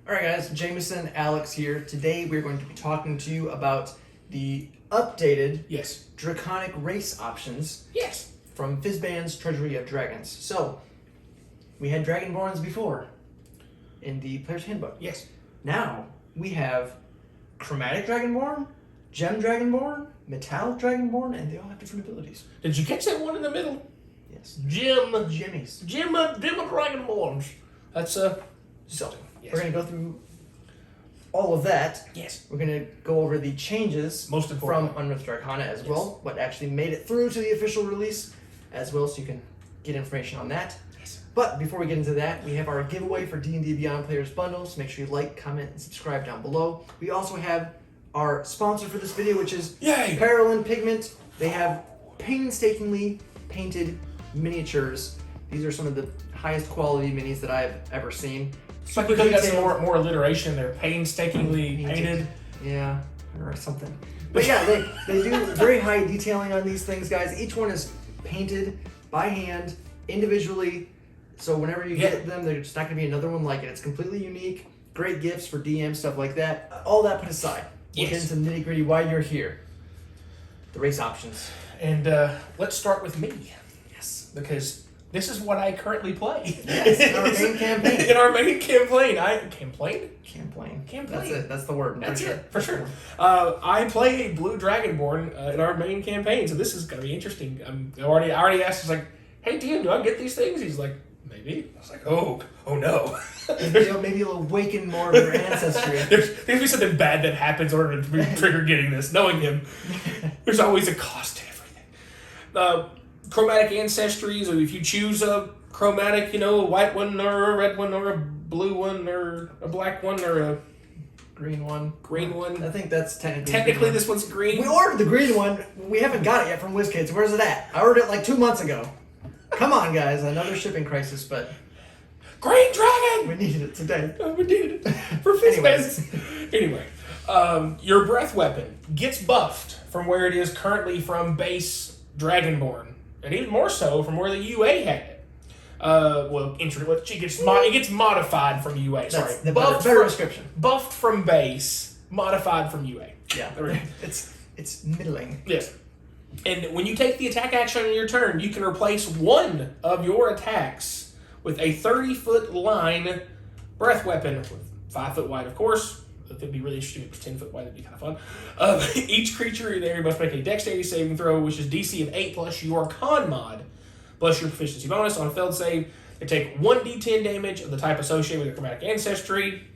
Alright guys, Jameson, Alex here. Today we're going to be talking to you about the updated Draconic race options from Fizban's Treasury of Dragons. So, we had Dragonborns before in the Player's Handbook. Yes. Now, we have Chromatic Dragonborn, Gem Dragonborn, Metallic Dragonborn, and they all have different abilities. Did you catch that one in the middle? Yes. Jimmies. Gem Dragonborns. That's So, yes. we're going to go through all of that. Yes. We're going to go over the changes Most important from Unearthed Arcana as well, what actually made it through to the official release as well, so you can get information on that. Yes. But before we get into that, we have our giveaway for D&D Beyond Players Bundles. Make sure you like, comment, and subscribe down below. We also have our sponsor for this video, which is Parallel Pigment. They have painstakingly painted miniatures. These are some of the highest quality minis that I've ever seen. It's like we could have got some more alliteration there. Painstakingly painted. Yeah, or something. But yeah, they do very high detailing on these things, guys. Each one is painted by hand, individually. So whenever you get them, there's not going to be another one like it. It's completely unique. Great gifts for DM, stuff like that. All that put aside. We'll get into the nitty gritty why you're here. The race options. And let's start with me. Yes. Because this is what I currently play. Yes, in our main campaign. In our main campaign. Campaign. That's it. That's the word. That's it, for sure. I play a blue Dragonborn in our main campaign, so this is going to be interesting. I already asked, I was like, hey, DM, do I get these things? He's like, maybe. I was like, oh no. Maybe you'll awaken more of your ancestry. There's going to be something bad that happens in order to trigger getting this. Knowing him, there's always a cost to everything. Chromatic ancestry, so if you choose a chromatic, a white one or a red one or a blue one or a black one or a green one. I think that's technically this one's green. We ordered the green one. We haven't got it yet from WizKids. Where's it at? I ordered it like 2 months ago. Come on, guys. Another shipping crisis, but... Green Dragon! We needed it today. We needed it. For Fizban. Anyway, your breath weapon gets buffed from where it is currently from base Dragonborn. And even more so from where the UA had it. It gets modified from UA. Sorry. That's the better description. Buffed from base, modified from UA. Yeah. There we go. It's middling. Yes. And when you take the attack action on your turn, you can replace one of your attacks with a 30-foot line breath weapon, 5 foot wide, of course. If it'd be really interesting if it was 10 foot wide, that'd be kind of fun. Each creature in the area must make a dexterity saving throw, which is DC of 8 plus your con mod, plus your proficiency bonus. On a failed save, they take 1d10 damage of the type associated with their chromatic ancestry.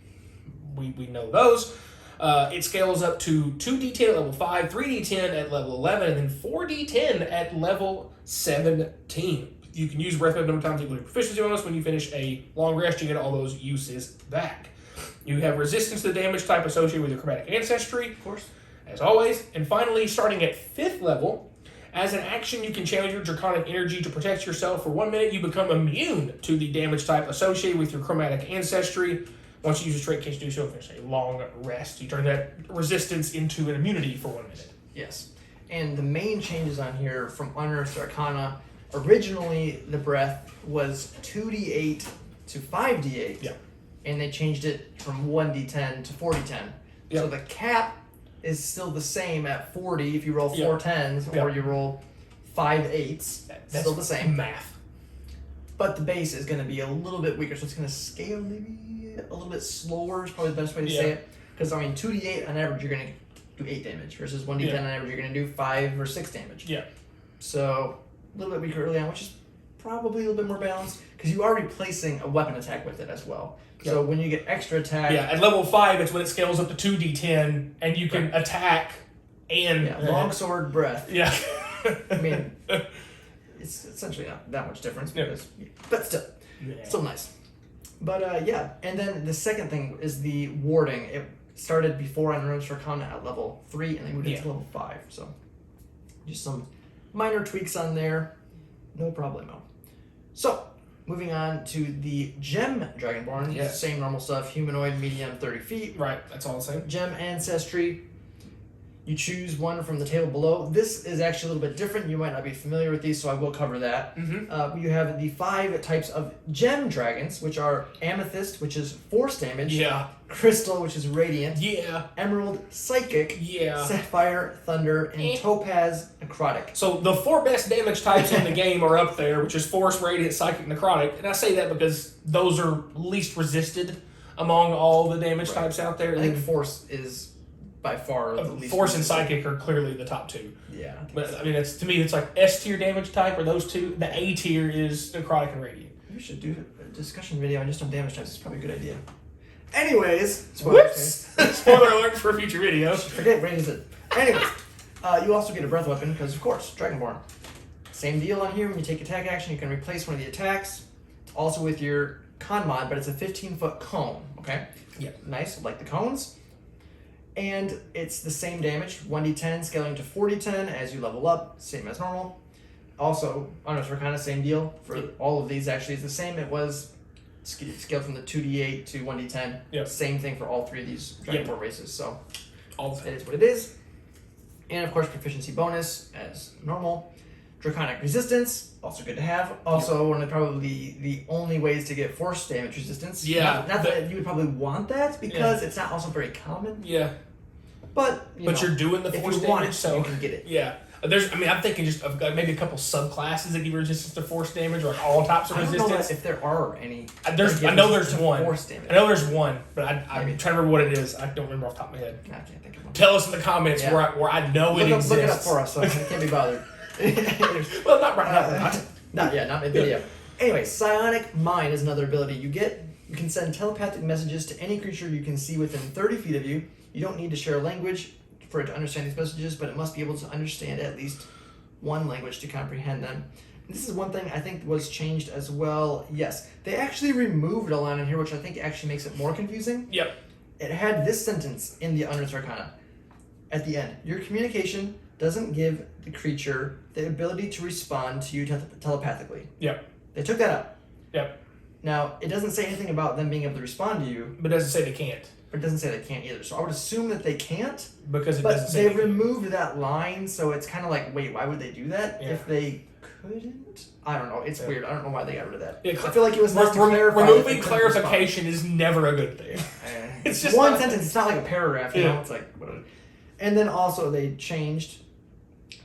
We know those. It scales up to 2d10 at level 5, 3d10 at level 11, and then 4d10 at level 17. You can use breath weapon number of times equal to proficiency bonus. When you finish a long rest, you get all those uses back. You have resistance to the damage type associated with your chromatic ancestry, of course, as always. And finally, starting at 5th level, as an action, you can channel your draconic energy to protect yourself. For 1 minute, you become immune to the damage type associated with your chromatic ancestry. Once you use a trait, can't do so, finish a long rest. You turn that resistance into an immunity for 1 minute. Yes. And the main changes on here from Unearthed Arcana, originally the breath was 2d8 to 5d8. Yeah. And they changed it from 1d10 to 4d10. Yep. So the cap is still the same at 40 if you roll 4 10s or you roll 5 8s. That's still the same. Math. But the base is going to be a little bit weaker, so it's going to scale maybe a little bit slower is probably the best way to say it. Because, 2d8 on average, you're going to do 8 damage, versus 1d10 on average, you're going to do 5 or 6 damage. Yeah. So, a little bit weaker early on, which is probably a little bit more balanced, because you are replacing a weapon attack with it as well. Yep. So when you get extra attack... Yeah, at level 5, it's when it scales up to 2d10, and you can attack and... Yeah, longsword breath. Yeah. I mean, it's essentially not that much difference, because, but still nice. But and then the second thing is the warding. It started before Unearthed Arcana at level 3, and they moved it to level 5, so just some minor tweaks on there. No problemo. So, moving on to the Gem Dragonborn. Yes. Same normal stuff. Humanoid, medium, 30 feet. Right, that's all the same. Gem Ancestry. You choose one from the table below. This is actually a little bit different. You might not be familiar with these, so I will cover that. Mm-hmm. You have the 5 types of Gem Dragons, which are Amethyst, which is force damage. Yeah. Crystal, which is radiant. Yeah. Emerald, psychic. Yeah. Sapphire, thunder, and topaz, necrotic. So the 4 best damage types in the game are up there, which is force, radiant, psychic, necrotic. And I say that because those are least resisted among all the damage types out there. I think force is by far the least. Force and resistant. psychic are clearly the top 2. Yeah. But I mean, to me, it's like S tier damage type are those 2. The A tier is necrotic and radiant. We should do a discussion video on just on damage types. It's probably a good idea. Anyways, Whoops! Spoiler alert for a future video. Forget Rain's it. Anyways, you also get a breath weapon because, of course, Dragonborn. Same deal on here. When you take attack action, you can replace one of the attacks. It's also with your con mod, but it's a 15-foot cone. Okay. Yeah. Nice, like the cones. And it's the same damage, 1d10 scaling to 4d10 as you level up, same as normal. Also, unearthed arcana, same deal for all of these. Actually, it's the same. It was scaled from the 2d8 to 1d10. Yep. Same thing for all 3 of these Dragonborn races. So All the it is what it is. And of course, proficiency bonus as normal. Draconic resistance, also good to have. Also, one of probably the only ways to get force damage resistance. Yeah. Not that you would probably want that because it's not also very common. Yeah. But You're doing the if force you damage, want it, so you can get it. Yeah. I'm thinking just of maybe a couple subclasses that give resistance to force damage, or like all types of I don't resistance. know if there are any. I know there's one. Force damage. I know there's one, but I'm Maybe. trying to remember what it is. I don't remember off the top of my head. I can't think of one. Tell us in the comments Yeah. where I know it exists. Look it up for us, so I can't be bothered. Well, not right now. Not yet, not in video. Anyway, Psionic Mind is another ability you get. You can send telepathic messages to any creature you can see within 30 feet of you. You don't need to share a language for it to understand these messages, but it must be able to understand at least one language to comprehend them. And this is one thing I think was changed as well. Yes, they actually removed a line in here, which I think actually makes it more confusing. Yep. It had this sentence in the Unearthed Arcana at the end. Your communication doesn't give the creature the ability to respond to you telepathically. Yep. They took that out. Yep. Now, it doesn't say anything about them being able to respond to you, But it doesn't say they can't. but it doesn't say they can't either. So I would assume that they can't, Because it doesn't but say they they can. removed that line, so it's kind of like, wait, why would they do that Yeah. if they couldn't? I don't know. It's weird. I don't know why they got rid of that. Yeah, I feel like it was nice to clarify. that Removing they couldn't respond. clarification is never a good thing. It's just one not- sentence. It's not like a paragraph. You Yeah. know, it's like whatever. And then also they changed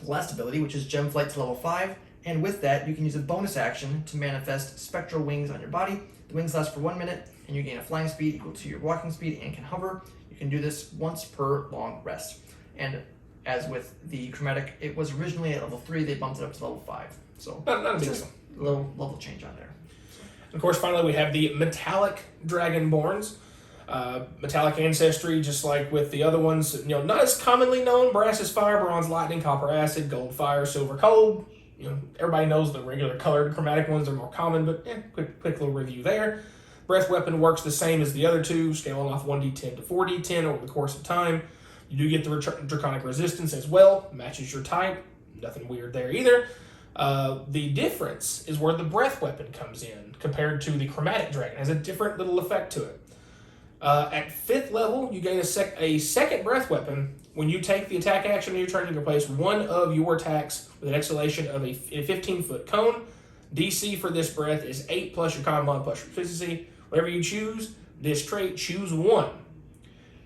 the last ability, which is Gem Flight to level 5. And with that, you can use a bonus action to manifest spectral wings on your body. The wings last for 1 minute, and you gain a flying speed equal to your walking speed and can hover. You can do this once per long rest. And as with the chromatic, it was originally at level 3. They bumped it up to level 5. So Not a big just deal. a little level change on there. Of course, finally, we have the metallic Dragonborns. Metallic ancestry, just like with the other ones, not as commonly known. Brass is fire, bronze lightning, copper acid, gold fire, silver cold. Everybody knows the regular colored chromatic ones are more common, but quick little review there. Breath weapon works the same as the other 2, scaling off 1d10 to 4d10 over the course of time. You do get the draconic resistance as well, matches your type. Nothing weird there either. The difference is where the breath weapon comes in compared to the chromatic dragon. It has a different little effect to it. At 5th level, you gain a second breath weapon. When you take the attack action on your turn, you can replace one of your attacks with an exhalation of a 15-foot cone. DC for this breath is 8 plus your con mod plus your proficiency. Whatever you choose, this trait, choose one.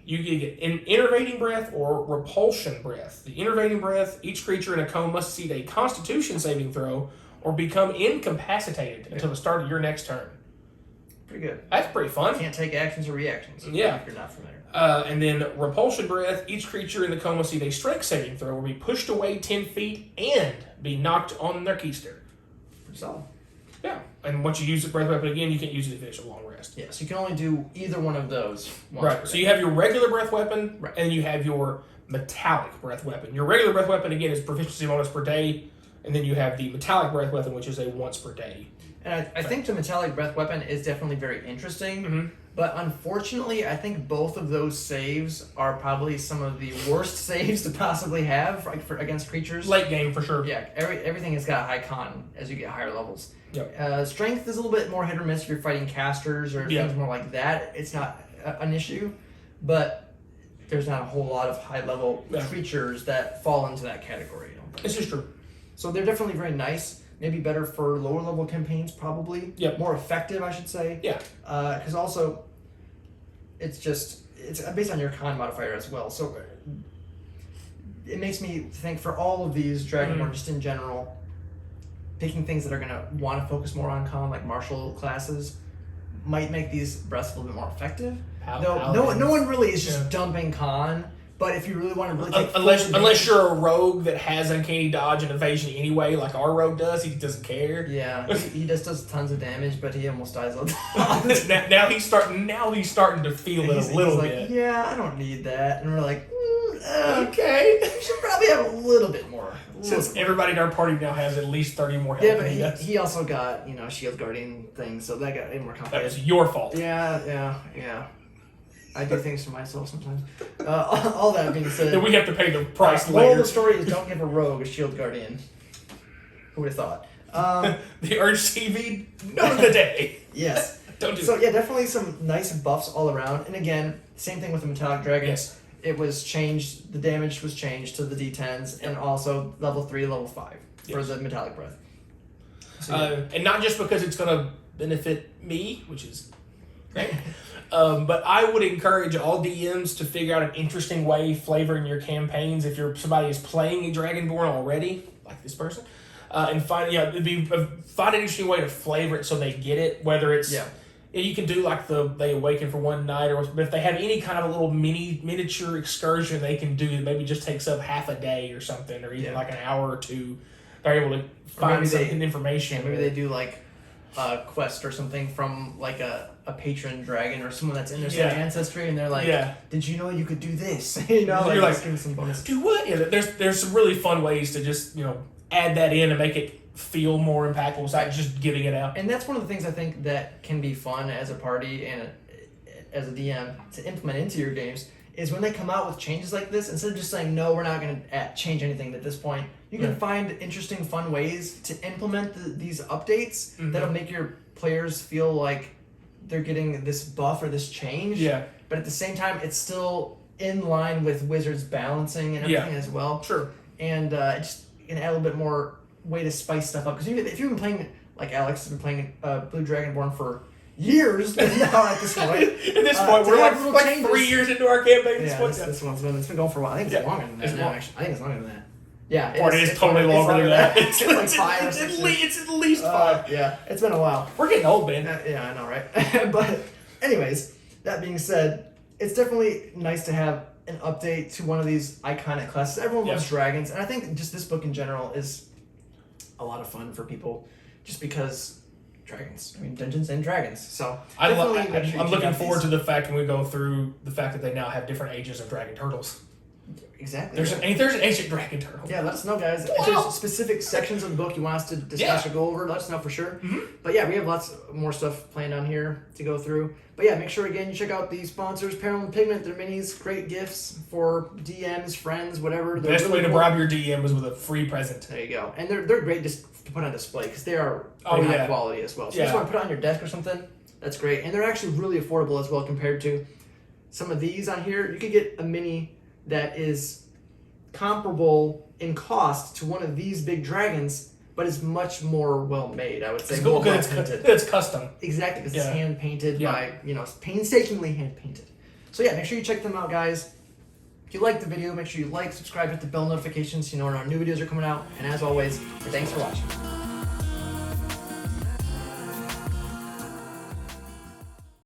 You can get an innervating breath or repulsion breath. The innervating breath, each creature in a cone must succeed a constitution saving throw or become incapacitated until the start of your next turn. Pretty good. That's pretty fun. Can't take actions or reactions. Yeah. If you're not familiar. And then repulsion breath, each creature in the cone must succeed a strength saving throw or be pushed away 10 feet and be knocked on their keister. Pretty solid. Yeah. And once you use the breath weapon again, you can't use it to finish a long rest. Yeah, so you can only do either one of those. Right. So you have your regular breath weapon, Right. and you have your metallic breath weapon. Your regular breath weapon, again, is proficiency bonus per day, and then you have the metallic breath weapon, which is a once per day. And I think the metallic breath weapon is definitely very interesting, Mm-hmm. but unfortunately, I think both of those saves are probably some of the worst saves to possibly have against creatures. Late game, for sure. Yeah, everything has got a high con as you get higher levels. Yep. Strength is a little bit more hit or miss if you're fighting casters or Yeah. things more like that. It's not an issue, but there's not a whole lot of high-level creatures that fall into that category. This is true. So they're definitely very nice. Maybe better for lower-level campaigns, probably. Yep. More effective, I should say. Yeah. Because also, it's based on your con modifier as well. So it makes me think for all of these Dragonborn, just in general, picking things that are going to want to focus more on con, like martial classes, might make these breaths a little bit more effective. No one really is just dumping con, but if you really want to really take unless you're a rogue that has uncanny dodge and evasion anyway, like our rogue does, he doesn't care. Yeah, he just does tons of damage, but he almost dies all the time. now he's starting to feel it a little bit. Yeah, I don't need that, and we're like, okay, we should probably have a little bit more. Since everybody in our party now has at least 30 more health. Yeah, but he also got Shield Guardian thing, so that got way more complicated. That was your fault. Yeah. I do things for myself sometimes. All that being said, then we have to pay the price later. Moral of the story is don't give a rogue a Shield Guardian. Who would have thought? The Urge TV, note of the day. Yes. Don't do so that. Yeah, definitely some nice buffs all around. And again, same thing with the Metallic Dragons. Yes. It was changed. The damage was changed to the D10s, and also level 3, level 5 for the Metallic Breath. So, and not just because it's going to benefit me, which is great. But I would encourage all DMs to figure out an interesting way flavoring your campaigns. If somebody is playing a Dragonborn already, like this person, and find an interesting way to flavor it so they get it. Whether it's you can do like they awaken for one night, but if they have any kind of a little miniature excursion they can do that maybe just takes up half a day or something, or even like an hour or two, they're able to find some information. Yeah, maybe they do like a quest or something from like a patron dragon or someone that's in their ancestry, and they're like, did you know you could do this? You're like, give them some bonus. Do what? Yeah, there's some really fun ways to just add that in and make it feel more impactful without just giving it out. And that's one of the things I think that can be fun as a party and as a DM to implement into your games is when they come out with changes like this, instead of just saying, no, we're not going to change anything at this point, you can find interesting, fun ways to implement these updates that'll make your players feel like they're getting this buff or this change. Yeah. But at the same time, it's still in line with Wizards balancing and everything as well. Sure. And just add a little bit more way to spice stuff up. Because if you've been playing, like Alex has been playing Blue Dragonborn for years now at this point. At this point, we're like 3 years into our campaign. This one's been going for a while. I think it's longer than that now, actually. I think it's longer than that. Yeah. It's totally longer than that. It's like 5 or 6 It's at least 5. Yeah, it's been a while. We're getting old, man. Yeah, I know, right? But anyways, that being said, it's definitely nice to have an update to one of these iconic classes. Everyone loves dragons, and I think just this book in general is a lot of fun for people just because dragons. I mean, Dungeons and Dragons. So I'm looking forward to the fact when we go through the fact that they now have different ages of dragon turtles. Exactly. There's an ancient dragon turtle. Yeah, let us know, guys. If there's specific sections of the book you want us to discuss or go over, let us know for sure. But yeah, we have lots more stuff planned on here to go through. But yeah, make sure, again, you check out the sponsors, Peril and Pigment. They're minis, great gifts for DMs, friends, whatever. The best way to bribe your DM is with a free present. There you go. And they're great just to put on display because they are high quality as well. So you just want to put it on your desk or something, that's great. And they're actually really affordable as well compared to some of these on here. You could get a mini that is comparable in cost to one of these big dragons, but is much more well made, I would say. It's custom. Exactly, because it's hand painted by, painstakingly hand painted. So yeah, make sure you check them out, guys. If you liked the video, make sure you like, subscribe, hit the bell notifications so you know when our new videos are coming out. And as always, thanks for watching.